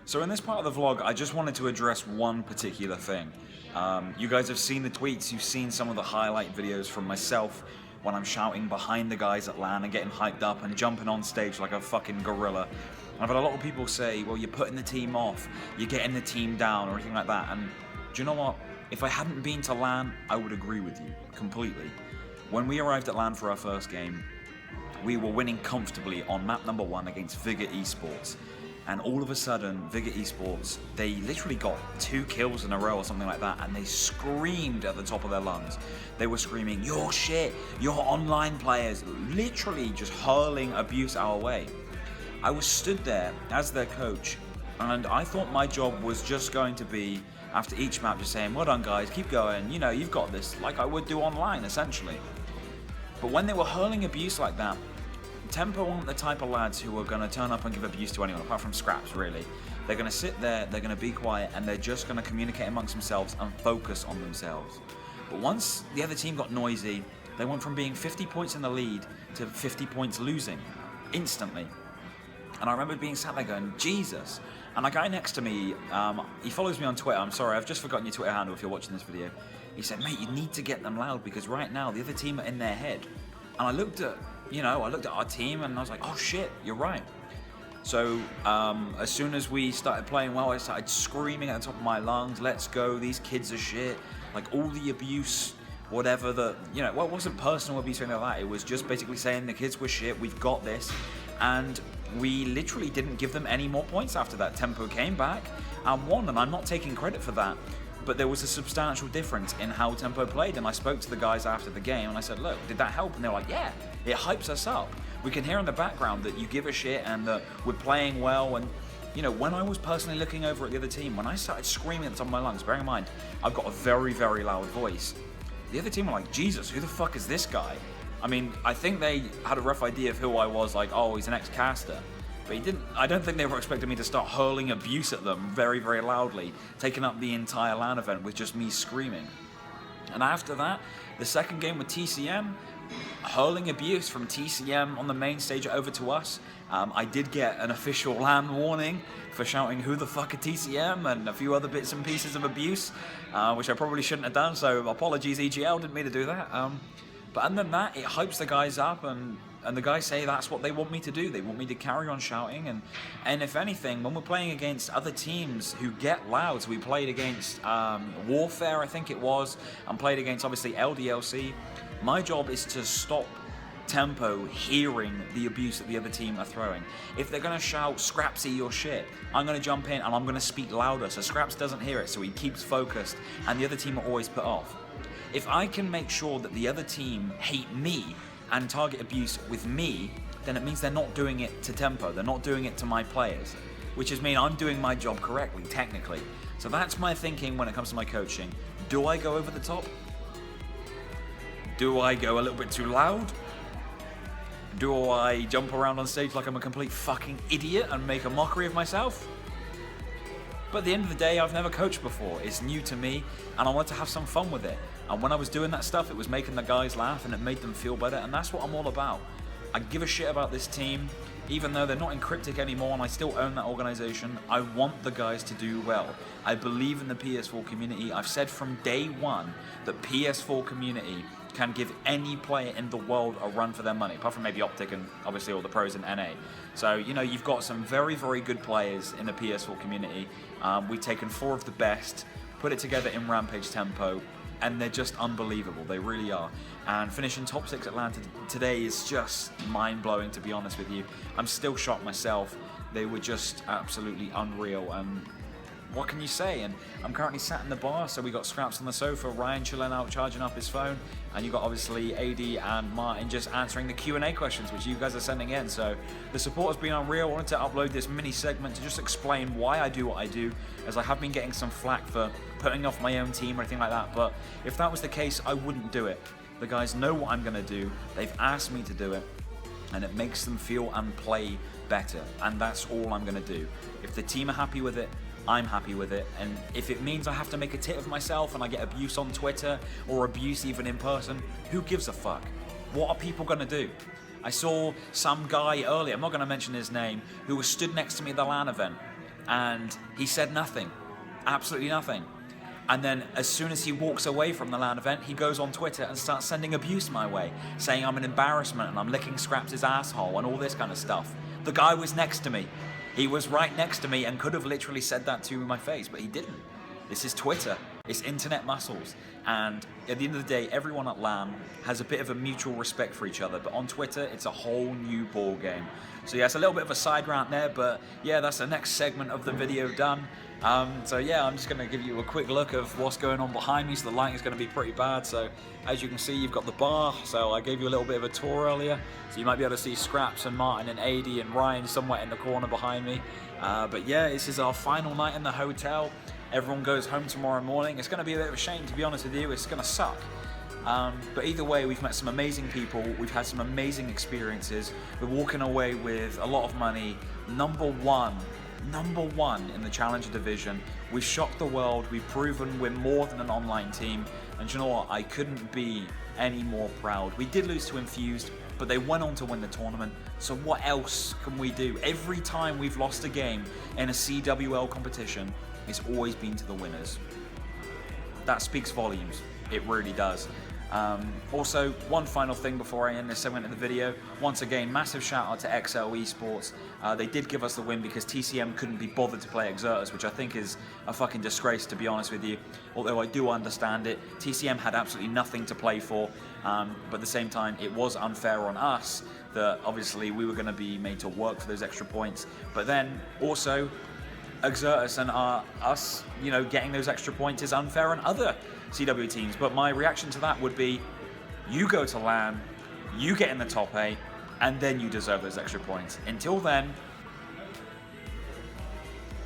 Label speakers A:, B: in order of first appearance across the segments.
A: So in this part of the vlog, I just wanted to address one particular thing. You guys have seen the tweets, you've seen some of the highlight videos from myself when I'm shouting behind the guys at LAN and getting hyped up and jumping on stage like a fucking gorilla. I've had a lot of people say, well, you're putting the team off, you're getting the team down or anything like that. And do you know what? If I hadn't been to LAN, I would agree with you completely. When we arrived at LAN for our first game, we were winning comfortably on map number 1 against Vigor Esports. And all of a sudden, Vigor Esports, they literally got 2 kills in a row or something like that, and they screamed at the top of their lungs. They were screaming, "You're shit, you're online players," literally just hurling abuse our way. I was stood there as their coach, and I thought my job was just going to be, after each map, just saying, "Well done guys, keep going, you know, you've got this," like I would do online, essentially. But when they were hurling abuse like that, Tempo aren't the type of lads who are going to turn up and give abuse to anyone, apart from Scraps, really. They're going to sit there, they're going to be quiet, and they're just going to communicate amongst themselves and focus on themselves. But once the other team got noisy, they went from being 50 points in the lead to 50 points losing, instantly. And I remember being sat there going, Jesus. And a guy next to me, he follows me on Twitter. I'm sorry, I've just forgotten your Twitter handle if you're watching this video. He said, mate, you need to get them loud because right now the other team are in their head. And I looked at our team and I was like, oh shit, you're right. So as soon as we started playing well, I started screaming at the top of my lungs, let's go, these kids are shit. Like all the abuse, whatever it wasn't personal abuse or anything like that. It was just basically saying the kids were shit, we've got this. And we literally didn't give them any more points after that. Tempo came back and won, and I'm not taking credit for that. But there was a substantial difference in how Tempo played, and I spoke to the guys after the game and I said, look, did that help? And they were like, yeah, it hypes us up. We can hear in the background that you give a shit and that we're playing well. And you know, when I was personally looking over at the other team, when I started screaming at the top of my lungs, bearing in mind, I've got a very, very loud voice, the other team were like, Jesus, who the fuck is this guy? I mean, I think they had a rough idea of who I was, like, oh, he's an ex-caster. But I don't think they were expecting me to start hurling abuse at them very, very loudly, taking up the entire LAN event with just me screaming. And after that, the second game with TCM, hurling abuse from TCM on the main stage over to us. I did get an official LAN warning for shouting who the fuck are TCM and a few other bits and pieces of abuse, which I probably shouldn't have done, so apologies EGL, didn't mean to do that. But other than that, it hypes the guys up, and the guys say that's what they want me to do. They want me to carry on shouting, and if anything, when we're playing against other teams who get loud, so we played against Warfare, I think it was, and played against obviously LDLC, my job is to stop Tempo hearing the abuse that the other team are throwing. If they're going to shout, Scrapsy, you're shit, I'm going to jump in and I'm going to speak louder so Scraps doesn't hear it, so he keeps focused and the other team are always put off. If I can make sure that the other team hate me and target abuse with me, then it means they're not doing it to Tempo, they're not doing it to my players, which is mean I'm doing my job correctly, technically. So that's my thinking when it comes to my coaching. Do I go over the top? Do I go a little bit too loud? Do I jump around on stage like I'm a complete fucking idiot and make a mockery of myself? But at the end of the day, I've never coached before. It's new to me, and I want to have some fun with it. And when I was doing that stuff, it was making the guys laugh, and it made them feel better, and that's what I'm all about. I give a shit about this team, even though they're not in Cryptic anymore, and I still own that organization. I want the guys to do well. I believe in the PS4 community. I've said from day one that PS4 community can give any player in the world a run for their money, apart from maybe Optic and obviously all the pros in NA. So, you know, you've got some very, very good players in the PS4 community. We've taken 4 of the best, put it together in Rampage Tempo, and they're just unbelievable. They really are. And finishing top 6 Atlanta today is just mind-blowing, to be honest with you. I'm still shocked myself. They were just absolutely unreal, and what can you say? And I'm currently sat in the bar, so we got Scraps on the sofa, Ryan chilling out, charging up his phone, and you got obviously AD and Martin just answering the Q&A questions, which you guys are sending in. So the support has been unreal. I wanted to upload this mini segment to just explain why I do what I do, as I have been getting some flack for putting off my own team or anything like that. But if that was the case, I wouldn't do it. The guys know what I'm going to do. They've asked me to do it, and it makes them feel and play better. And that's all I'm going to do. If the team are happy with it, I'm happy with it, and if it means I have to make a tit of myself and I get abuse on Twitter or abuse even in person, who gives a fuck? What are people gonna do? I saw some guy earlier, I'm not gonna mention his name, who was stood next to me at the LAN event, and he said nothing, absolutely nothing. And then as soon as he walks away from the LAN event, he goes on Twitter and starts sending abuse my way, saying I'm an embarrassment and I'm licking Scraps' asshole and all this kind of stuff. The guy was next to me. He was right next to me and could have literally said that to me in my face, but he didn't. This is Twitter. It's internet muscles. And at the end of the day, everyone at LAN has a bit of a mutual respect for each other, but on Twitter, it's a whole new ball game. So yeah, it's a little bit of a side rant there, but yeah, that's the next segment of the video done. So yeah, I'm just going to give you a quick look of what's going on behind me. So the lighting is going to be pretty bad. So as you can see, you've got the bar. So I gave you a little bit of a tour earlier. So you might be able to see Scraps and Martin and AD and Ryan somewhere in the corner behind me. But yeah, this is our final night in the hotel. Everyone goes home tomorrow morning. It's going to be a bit of a shame, to be honest with you. It's going to suck. But either way, we've met some amazing people. We've had some amazing experiences. We're walking away with a lot of money. Number one in the Challenger division. We've shocked the world. We've proven we're more than an online team. And you know what? I couldn't be any more proud. We did lose to Infused, but they went on to win the tournament. So what else can we do? Every time we've lost a game in a CWL competition, it's always been to the winners. That speaks volumes. It really does. Also, one final thing before I end this segment of the video. Once again, massive shout out to XL Esports. They did give us the win because TCM couldn't be bothered to play Exertus, which I think is a fucking disgrace, to be honest with you. Although I do understand it. TCM had absolutely nothing to play for, but at the same time, it was unfair on us that obviously we were going to be made to work for those extra points. But then also, Exertus and us, you know, getting those extra points is unfair on other CW teams. But my reaction to that would be, you go to LAN, you get in the top 8, and then you deserve those extra points. Until then.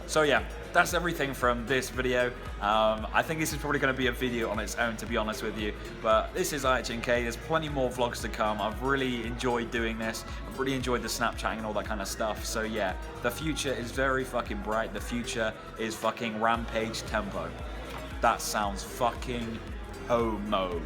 A: So yeah, that's everything from this video. I think this is probably going to be a video on its own, to be honest with you. But this is IHNK. There's plenty more vlogs to come. I've really enjoyed doing this. I've really enjoyed the Snapchatting and all that kind of stuff. So yeah, the future is very fucking bright. The future is fucking Rampage Tempo. That sounds fucking homo.